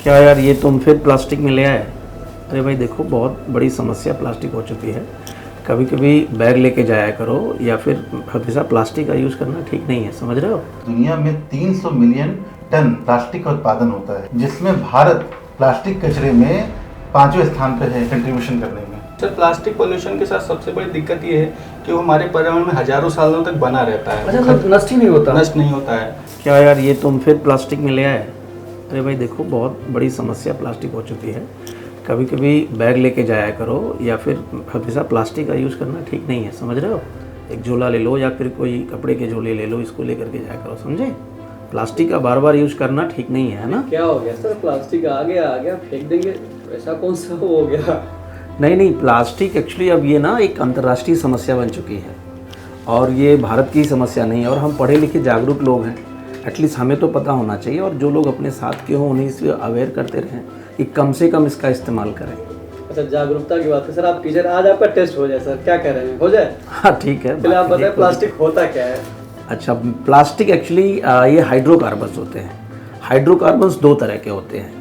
क्या यार, ये तुम फिर प्लास्टिक में ले आए? अरे भाई देखो, बहुत बड़ी समस्या प्लास्टिक हो चुकी है। कभी कभी बैग लेके जाया करो, या फिर हमेशा प्लास्टिक का यूज़ करना ठीक नहीं है, समझ रहे हो? दुनिया में 300 मिलियन टन प्लास्टिक का उत्पादन होता है, जिसमें भारत प्लास्टिक कचरे में 5वें स्थान पर है कंट्रीब्यूशन करने में। सर, प्लास्टिक पोल्यूशन के साथ सबसे बड़ी दिक्कत ये है कि वो हमारे पर्यावरण में हजारों सालों तक बना रहता है। अच्छा, तो नष्ट ही नहीं होता? नष्ट नहीं होता है। क्या यार, ये तुम फिर प्लास्टिक में ले आए? अरे भाई देखो, बहुत बड़ी समस्या प्लास्टिक हो चुकी है। कभी कभी बैग लेके जाया करो, या फिर हमेशा प्लास्टिक का यूज़ करना ठीक नहीं है, समझ रहे हो? एक झोला ले लो, या फिर कोई कपड़े के झोले ले लो, इसको लेकर के जाया करो, समझे? प्लास्टिक का बार बार यूज़ करना ठीक नहीं है ना? क्या हो गया सर, प्लास्टिक आ गया फेंक देंगे, ऐसा कौन सा हो गया? नहीं, प्लास्टिक एक्चुअली अब ये ना एक अंतर्राष्ट्रीय समस्या बन चुकी है, और ये भारत की समस्या नहीं है। और हम पढ़े लिखे जागरूक लोग हैं, एटलीस्ट हमें तो पता होना चाहिए, और जो लोग अपने साथ के हों उन्हें इससे अवेयर करते रहें कि कम से कम इसका इस्तेमाल करें। अच्छा, जागरूकता की बात है सर। आप टीचर, आज आपका टेस्ट हो जाए सर, क्या कह रहे हैं, हो जाए? हाँ ठीक है, पहले आप बताएं प्लास्टिक होता क्या है? अच्छा, प्लास्टिक एक्चुअली ये हाइड्रोकार्बन्स होते हैं। हाइड्रोकार्बन्स दो तरह के होते हैं,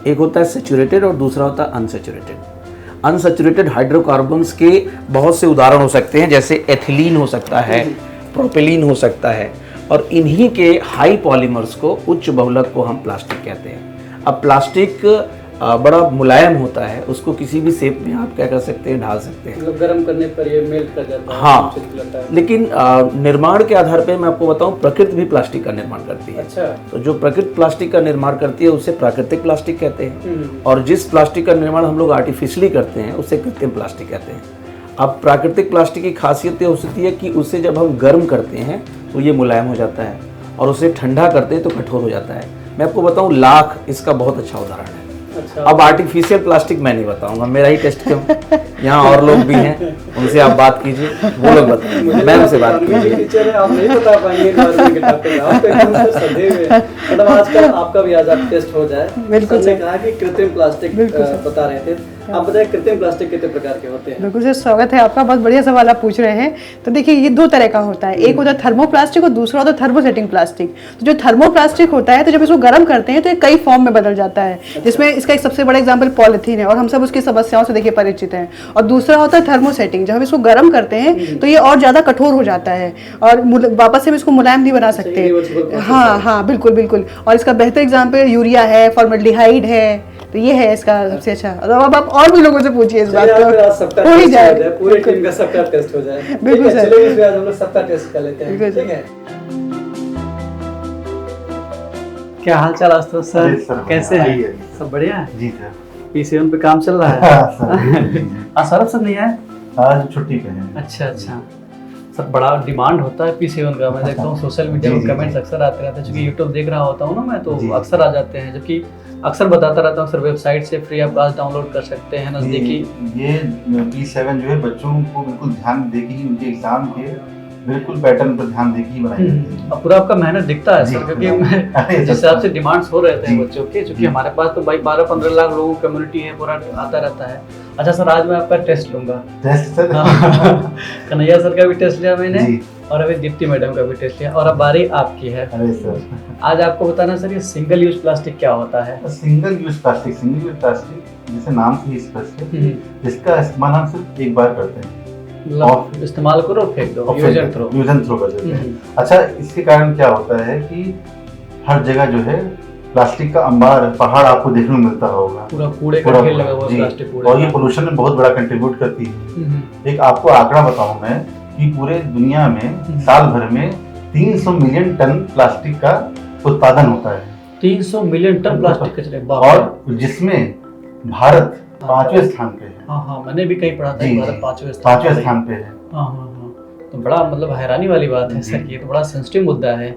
एक होता है सेचुरेटेड और दूसरा होता है अनसेचुरेटेड। अनसेचुरेटेड हाइड्रोकार्बन्स के बहुत से उदाहरण हो सकते हैं, जैसे एथिलीन हो सकता है, प्रोपेलीन हो सकता है, और इन्हीं के हाई पॉलीमर्स को, उच्च बहुलक को हम प्लास्टिक कहते हैं। अब प्लास्टिक बड़ा मुलायम होता है, उसको किसी भी शेप में आप क्या कर सकते हैं, ढाल सकते हैं। मतलब गर्म करने पर ये मेल्ट कर जाता है? हाँ, चिपक है। लेकिन निर्माण के आधार पे मैं आपको बताऊं, प्रकृति भी प्लास्टिक का निर्माण करती है। अच्छा। तो जो प्रकृति प्लास्टिक का निर्माण करती है उसे प्राकृतिक प्लास्टिक कहते हैं, और जिस प्लास्टिक का निर्माण हम लोग आर्टिफिशियली करते हैं उसे कृत्रिम प्लास्टिक कहते हैं। अब प्राकृतिक प्लास्टिक की खासियत ये होती है कि उसे जब हम गर्म करते हैं तो ये मुलायम हो जाता है, और उसे ठंडा करते हैं तो कठोर हो जाता है। मैं आपको बताऊं, लाख इसका बहुत अच्छा उदाहरण है। अच्छा। अब आर्टिफिशियल प्लास्टिक मैं नहीं बताऊंगा, मेरा ही टेस्ट क्यों, यहाँ और लोग भी हैं, उनसे आप बात कीजिए, वो लोग बताएंगे, मैं उनसे बात कीजिए। टीचर है, आप नहीं बता पाएंगे के टॉपिक, आप तो एकदम से सधे हुए हैं। मतलब आजकल आपका भी आज आप टेस्ट हो जाए। बिल्कुल सर ने कहा कि कृत्रिम प्लास्टिक बता रहे थे, आप बताएं कृत्रिम प्लास्टिक कितने प्रकार के होते हैं? बिल्कुल सर, स्वागत है आपका। बहुत बढ़िया सवाल आप पूछ रहे हैं। तो देखिए, ये दो तरह का होता है, एक होता है थर्मोप्लास्टिक और दूसरा होता है थर्मोसेटिंग प्लास्टिक। तो जो थर्मोप्लास्टिक होता है, तो जब इसको गर्म करते हैं तो ये कई फॉर्म में बदल जाता है, जिसमें इसका एक सबसे बड़ा एग्जाम्पल पॉलिथीन है, और हम सब उसकी समस्याओं से देखिए परिचित हैं। और दूसरा होता है थर्मोसेटिंग, जब हम इसको गर्म करते हैं तो ये और ज़्यादा कठोर हो जाता है, और वापस से हम इसको मुलायम नहीं बना सकते। हाँ, बिल्कुल। और इसका बेहतर एग्जाम्पल यूरिया है, फॉर्मल्डिहाइड है। तो ये है इसका सबसे अच्छा। अब आप और भी लोगों से पूछिए इस बात को, हो ही जाए, पूरी टीम का सबका टेस्ट हो जाए। बिल्कुल सर। चलिए इस बार हम लोग सबका टेस्ट कर लेते हैं, ठीक है? क्या हाल चाल आशुतोष सर, कैसे हैं? सब बढ़िया है जी सर। P7 पे काम चल रहा है? आज सौरभ सर नहीं आए? आज छुट्टी पे हैं। अच्छा। सर, बड़ा डिमांड होता है P7 का। मैं देखता हूँ सोशल मीडिया में कमेंट्स अक्सर आते रहते हैं, क्योंकि यूट्यूब देख रहा होता हूँ ना मैं, तो अक्सर आ जाते हैं। जबकि अक्सर बताता रहता हूँ सर, वेबसाइट से फ्री आप आज डाउनलोड कर सकते हैं नज़दीकी। ये P7 जो है बच्चों को बिल्कुल ध्यान देके ही, उनके एग्जाम के बिल्कुल पैटर्न पर ध्यान देके ही बनाई जाती है। अब पूरा आपका मेहनत दिखता है सर, क्योंकि मैं जिस हिसाब से डिमांड्स हो रहे थे बच्चों के, क्योंकि हमारे पास तो भाई 12-15 लाख लोगों की कम्युनिटी है, पूरा आता रहता है। अच्छा सर, आज मैं आपका टेस्ट लूंगा। Test sir? कन्हैया सर का भी टेस्ट लिया मैंने, और अभी दीप्ति मैडम का भी टेस्ट लिया, और अब बारी आपकी है। अरे सर, आज आपको बताना सर, ये सिंगल यूज प्लास्टिक क्या होता है? सिंगल यूज प्लास्टिक जैसे नाम से ही स्पष्ट है, इसका इस्तेमाल हम सिर्फ एक बार करते हैं, मतलब इस्तेमाल करो और फेंक दो, यूज एंड थ्रो कर देते हैं। अच्छा, इसके कारण क्या होता है कि हर जगह जो है प्लास्टिक का अंबार, पहाड़ आपको देखने को मिलता होगा, पूरा कूड़े का ढेर लगा हुआ प्लास्टिक कूड़े, और ये पोल्यूशन में बहुत बड़ा कंट्रीब्यूट करती है। एक आपको आंकड़ा बताऊं मैं कि पूरे दुनिया में साल भर में 300 मिलियन टन प्लास्टिक का उत्पादन होता है। 300 मिलियन टन प्लास्टिक कचरे, और जिसमें भारत 5वें स्थान पे है। हाँ, मैंने भी कहीं पढ़ा था कि भारत 5वें स्थान पे है। हाँ। तो बड़ा मतलब हैरानी वाली बात है सर, ये तो बड़ा सेंसिटिव मुद्दा है।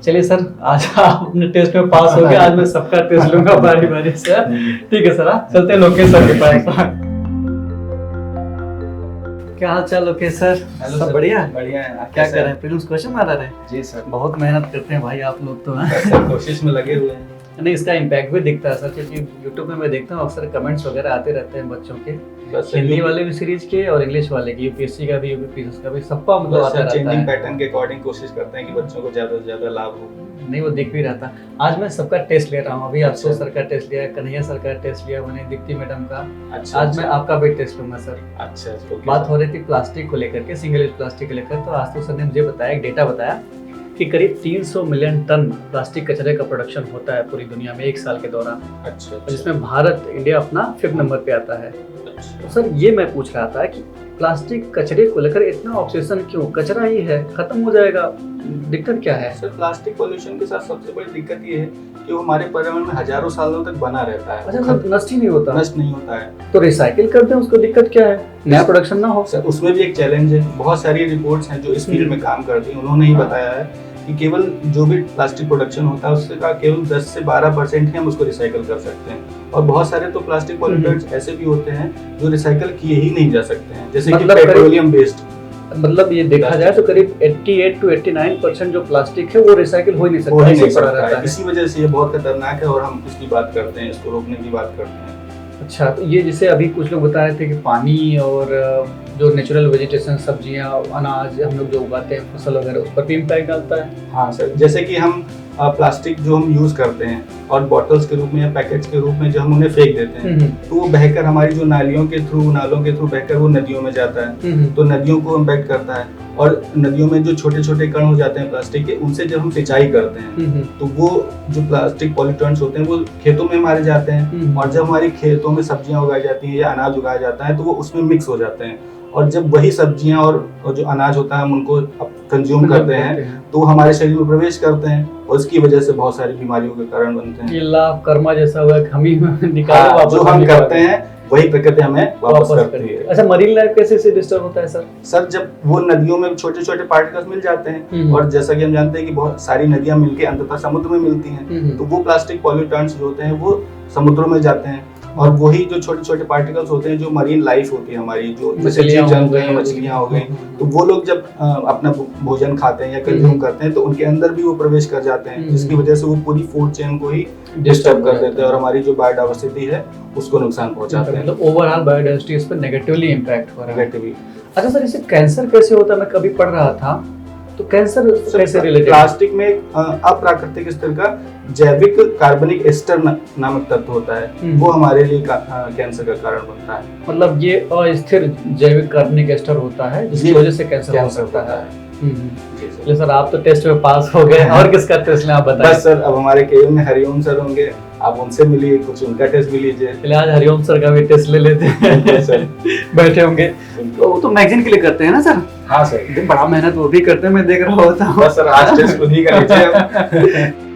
चलिए सर, आज आप अपने टेस्ट में पास हो गए, आज मैं सबका टेस्ट लूंगा बारी से। ठीक है सर, चलते हैं लोकेश सर के पास। क्या हाल चाल लोकेश सर? सब बढ़िया है। क्या कर रहे हैं? प्रीलिम्स क्वेश्चन बना रहे हैं? जी सर। बहुत मेहनत करते हैं भाई आप लोग तो। कोशिश में लगे हुए हैं। नहीं, इसका इम्पैक्ट भी दिखता है सर, क्योंकि यूट्यूब में मैं देखता हूँ अक्सर कमेंट्स वगैरह आते रहते हैं बच्चों के, बस हिंदी वाले भी सीरीज के और इंग्लिश वाले के, यूपीएससी का भी, यूपीपीएससी का भी, सबका मतलब आता रहता चेंजिंग है। पैटर्न के अकॉर्डिंग कोशिश करते हैं कि बच्चों को ज्यादा से ज्यादा लाभ हो। नहीं, वो दिख भी रहा था। आज मैं सबका टेस्ट ले रहा हूँ, अभी आशुतोष अच्छा। सर का टेस्ट लिया, कन्हैया सर का टेस्ट लिया मैंने, दीप्ति मैडम का। अच्छा, आज मैं आपका भी टेस्ट लूंगा सर। अच्छा, okay, बात हो रही थी प्लास्टिक को लेकर के, सिंगल यूज प्लास्टिक को लेकर, तो आशुतोष सर ने मुझे बताया, एक डेटा बताया कि करीब 300 मिलियन टन प्लास्टिक कचरे का प्रोडक्शन होता है पूरी दुनिया में एक साल के दौरान, अच्छा, और जिसमें भारत, इंडिया अपना 5th नंबर पे आता है। अच्छा। तो सर ये मैं पूछ रहा था कि प्लास्टिक कचरे को लेकर इतना ऑब्सेशन क्यों? कचरा ही है, खत्म हो जाएगा, दिक्कत क्या है? सर प्लास्टिक पोल्यूशन के साथ सबसे बड़ी दिक्कत ये है कि वो हमारे पर्यावरण में हजारों सालों तक बना रहता है, अच्छा, मतलब नष्ट ही नहीं होता? नष्ट नहीं होता है। तो रिसाइकिल कर दें, उसको दिक्कत क्या है? नया प्रोडक्शन ना हो? सर उसमें भी एक चैलेंज है। बहुत सारी रिपोर्ट्स हैं जो इस फील्ड में काम करती हैं, उन्होंने ही बताया है कि केवल जो भी प्लास्टिक प्रोडक्शन होता है उससे का केवल 10 से 12% ही हम उसको रिसाइकिल कर सकते हैं, और बहुत सारे तो प्लास्टिक पॉल्यूटेंट्स ऐसे भी होते हैं जो रिसाइकिल किए ही नहीं जा सकते हैं, जैसे कि मतलब पेट्रोलियम बेस्ड। मतलब ये देखा जाए तो करीब 88 to 89% जो प्लास्टिक है वो रिसाइकिल हो ही नहीं हो सकता, ही ऐसे नहीं पड़ा सकता रहता है। है। इसी वजह से ये बहुत खतरनाक है और हम इसकी बात करते हैं, इसको रोकने की बात करते हैं। अच्छा, तो ये जैसे अभी कुछ लोग बता रहे थे कि पानी और जो नेचुरल वेजिटेशन, सब्जियां, अनाज हम लोग जो उगाते हैं, फसल वगैरह, उस पर भी इम्पैक्ट डालता है। हाँ सर, जैसे कि हम प्लास्टिक जो हम यूज करते हैं और बॉटल्स के रूप में या पैकेट्स के रूप में जो हम उन्हें फेंक देते हैं, तो वो बहकर हमारी जो नालियों के थ्रू, नालों के थ्रू बहकर वो नदियों में जाता है, तो नदियों को इम्पैक्ट करता है। और नदियों में जो छोटे छोटे कण हो जाते हैं प्लास्टिक के, उनसे जब हम सिंचाई करते हैं तो वो जो प्लास्टिक पॉल्यूटेंट्स होते हैं वो खेतों में मारे जाते हैं, और जब हमारी खेतों में सब्जियां उगाई जाती हैं या अनाज उगाया जाता है तो वो उसमें मिक्स हो जाते हैं, और जब वही सब्जियां और जो अनाज होता है हम उनको कंज्यूम करते हैं तो हमारे शरीर में प्रवेश करते हैं, और इसकी वजह से बहुत सारी बीमारियों के कारण बनते हैं। ये लाभ कर्मा जैसा हुआ कि हम ही निकाले हाँ, वापस जो हम नहीं करते पाते। हैं वही प्रकृति हमें वापस करती है। अच्छा, मरीन लाइफ कैसे से डिस्टर्ब होता है सर? सर जब वो नदियों में छोटे छोटे पार्टिकल्स मिल जाते हैं, और जैसा कि हम जानते हैं कि बहुत सारी नदियां मिलके अंततः समुद्र में मिलती हैं, तो वो प्लास्टिक पॉल्यूटेंट्स जो होते हैं वो समुद्रों में जाते हैं, और वही जो छोटे छोटे पार्टिकल्स होते हैं जो मरीन लाइफ होती है हमारी, जो जैसे जीव जंतु हैं, मछलियां हो गई, तो वो लोग जब अपना भोजन खाते हैं या कंज्यूम करते हैं तो उनके अंदर भी वो प्रवेश कर जाते हैं, जिसकी वजह से वो पूरी फूड चेन को ही डिस्टर्ब कर देते हैं और हमारी जो बायोडाइवर्सिटी है उसको नुकसान पहुंचाते हैं। मतलब ओवरऑल बायोडाइवर्सिटी इस पर नेगेटिवली इम्पैक्ट हो रहा है। नेगेटिवली। अच्छा सर, इससे कैंसर कैसे होता है? मैं कभी पढ़ रहा था, तो कैंसर कैसे रिलेटेड? प्लास्टिक में एक अप्राकृतिक स्तर का जैविक कार्बनिक एस्टर नामक तत्व होता है, वो हमारे लिए कैंसर का कारण बनता है। मतलब ये अस्थिर जैविक कार्बनिक एस्टर होता है जिसकी वजह से कैंसर हो सकता है। चलिए सर, आप तो टेस्ट में पास हो गए, और किसका टेस्ट लें आप बताइए। बस सर, अब हमारे केयू में हरिओम सर होंगे, आप उनसे मिलिए, कुछ उनका टेस्ट भी लीजिए। चलिए आज हरिओम सर का भी टेस्ट ले लेते हैं सर बैठे होंगे तो वो तो मैगजीन के लिए करते हैं ना सर? हाँ सर, बड़ा मेहनत वो भी करते हैं, मैं देख रहा होता हूँ। बस सर आज टेस्ट खुद ही कर लीजिए।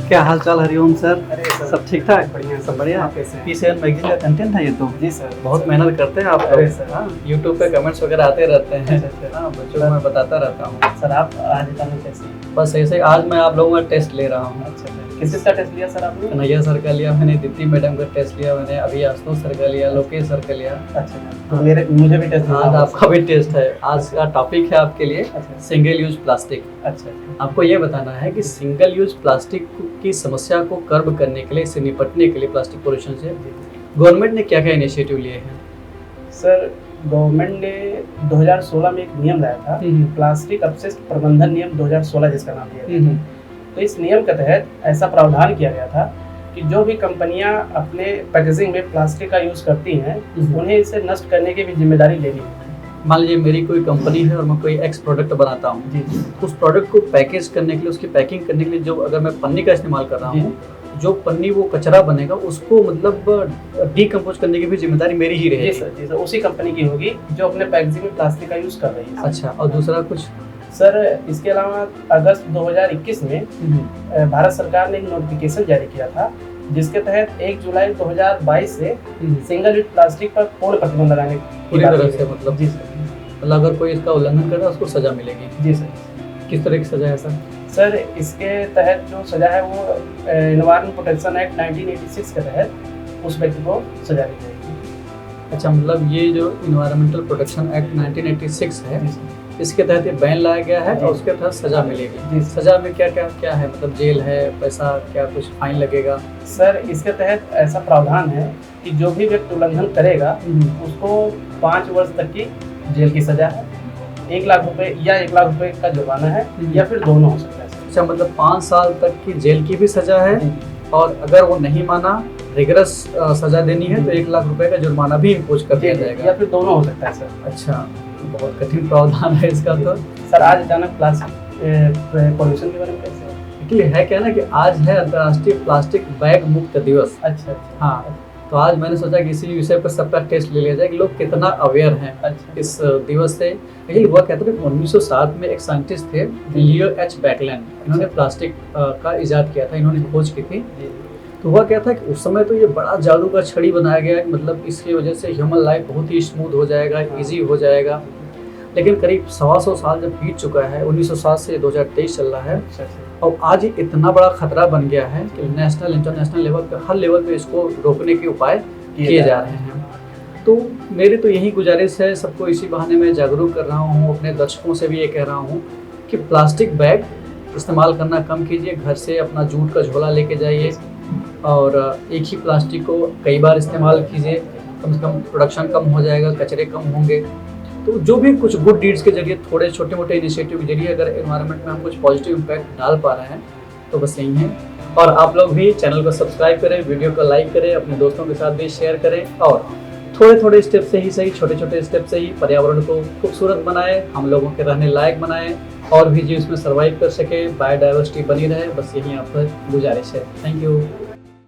क्या हाल चाल हरिओम सर? अरे सर, सब ठीक ठाक? बढ़िया सब बढ़िया। आप कैसे हैं? पीसीएन मैगजीन का कंटेंट है ये तो। जी सर, बहुत मेहनत करते हैं आप अरे लोग। सर। हाँ, यूट्यूब पे कमेंट्स वगैरह आते रहते हैं। अच्छा। हाँ, बच्चों को मैं बताता रहता हूँ। सर आप आज बताना कैसे हैं? बस ऐसे आज मैं आप लोगों का टेस्ट ले रहा हूँ। अच्छा सर, किस किस का टेस्ट लिया सर आपने? कन्हैया सर का लिया मैंने, दीप्ति मैडम का टेस्ट लिया मैंने, अभी आशुतोष सर का लिया, लोकेश सर का लिया। अच्छा तो मुझे भी टेस्ट आज आपका भी टेस्ट है। आज का टॉपिक है आपके लिए अच्छा सिंगल यूज प्लास्टिक। अच्छा आपको ये बताना है कि सिंगल यूज प्लास्टिक की समस्या को कर्ब करने के लिए, इससे निपटने के लिए, प्लास्टिक पोल्यूशन से गवर्नमेंट ने क्या क्या इनिशिएटिव लिए हैं? सर, गवर्नमेंट ने 2016 में एक नियम लाया था, प्लास्टिक अपशिष्ट प्रबंधन नियम 2016 जिसका नाम दिया गया। तो इस नियम के तहत ऐसा प्रावधान किया गया था कि जो भी कंपनियां अपने पैकेजिंग में प्लास्टिक का यूज करती हैं उन्हें इसे नष्ट करने की भी जिम्मेदारी लेनी है। मान लीजिए मेरी कोई कंपनी है और मैं कोई एक्स प्रोडक्ट बनाता हूँ, जी तो उस प्रोडक्ट को पैकेज करने के लिए, उसकी पैकिंग करने के लिए जो अगर मैं पन्नी का इस्तेमाल कर रहा हूँ, जो पन्नी वो कचरा बनेगा उसको मतलब डीकम्पोज करने की भी जिम्मेदारी मेरी ही जी रहेगी। सर, उसी कंपनी की होगी जो अपने पैकेजिंग में प्लास्टिक का यूज कर रही है। अच्छा, और दूसरा कुछ? सर, इसके अलावा अगस्त 2021 में भारत सरकार ने एक नोटिफिकेशन जारी किया था जिसके तहत 1 जुलाई 2022 से सिंगल यूज प्लास्टिक पर पूर्ण प्रतिबंध लगाने की पूरी बात तरह की से है। मतलब? जी सर। मतलब अगर कोई इसका उल्लंघन करे उसको सजा मिलेगी? जी सर। किस तरह की सजा है सर? सर, इसके तहत जो सजा है वो एनवायरमेंट प्रोटेक्शन एक्ट 1986 के तहत उस व्यक्ति को सजा दी जाएगी। अच्छा, मतलब ये जो इन्वायरमेंटल प्रोटेक्शन एक्ट 1986 है, इसके तहत ये बैन लाया गया है और उसके तहत सजा मिलेगी। सजा में क्या क्या क्या है, मतलब जेल है, पैसा, क्या कुछ फाइन लगेगा? सर इसके तहत ऐसा प्रावधान है कि जो भी व्यक्ति उल्लंघन करेगा उसको 5 वर्ष तक की जेल की सजा है, 1 लाख रुपए या 1 लाख रुपए का जुर्माना है, या फिर दोनों हो सकता है। अच्छा, मतलब 5 साल तक की जेल की भी सजा है, और अगर वो नहीं माना, रिगरस सजा देनी है, तो 1 लाख रुपए का जुर्माना भी इम्पोज कर दिया जाएगा, या फिर दोनों हो सकता है सर। अच्छा, बहुत कठिन प्रावधान है इसका। तो सर आज अचानक प्लास्टिक पॉल्यूशन के बारे में कैसे? एक्चुअली है क्या ना कि आज है अंतर्राष्ट्रीय प्लास्टिक बैग मुक्त दिवस। अच्छा। हाँ, तो आज मैंने सोचा कि इसी विषय पर सबका टेस्ट ले लिया जाए कि लोग कितना अवेयर हैं इस दिवस से। लेकिन हुआ कहते हैं 1907 में एक साइंटिस्ट थे लियो एच बैकलैंड, इन्होंने प्लास्टिक का इजाद किया था, इन्होंने खोज की थी। तो हुआ क्या था कि उस समय तो ये बड़ा जादू का छड़ी बनाया गया कि मतलब इसकी वजह से ह्यूमन लाइफ बहुत ही स्मूथ हो जाएगा, इजी हो जाएगा। लेकिन करीब 125 साल जब बीत चुका है, 1907 से 2023 चल रहा है, और आज ये इतना बड़ा खतरा बन गया है कि नेशनल इंटरनेशनल लेवल पे, हर लेवल पे इसको रोकने के उपाय किए जा रहे हैं। तो मेरी तो यही गुजारिश है, सबको इसी बहाने में जागरूक कर रहा हूँ, अपने दर्शकों से भी ये कह रहा हूँ कि प्लास्टिक बैग इस्तेमाल करना कम कीजिए, घर से अपना जूट का झोला लेके जाइए, और एक ही प्लास्टिक को कई बार इस्तेमाल कीजिए, कम से कम प्रोडक्शन कम हो जाएगा, कचरे कम होंगे। तो जो भी कुछ गुड डीड्स के जरिए, थोड़े छोटे मोटे इनिशिएटिव के जरिए अगर एनवायरनमेंट में हम कुछ पॉजिटिव इम्पैक्ट डाल पा रहे हैं तो बस यही है। और आप लोग भी चैनल को सब्सक्राइब करें, वीडियो को लाइक करें, अपने दोस्तों के साथ भी शेयर करें, और थोड़े थोड़े स्टेप से ही सही, छोटे छोटे स्टेप से ही पर्यावरण को खूबसूरत बनाए, हम लोगों के रहने लायक बनाए, और भी जीव इसमें सर्वाइव कर सके, बायोडाइवर्सिटी बनी रहे। बस यही आपसे गुजारिश है। Thank you.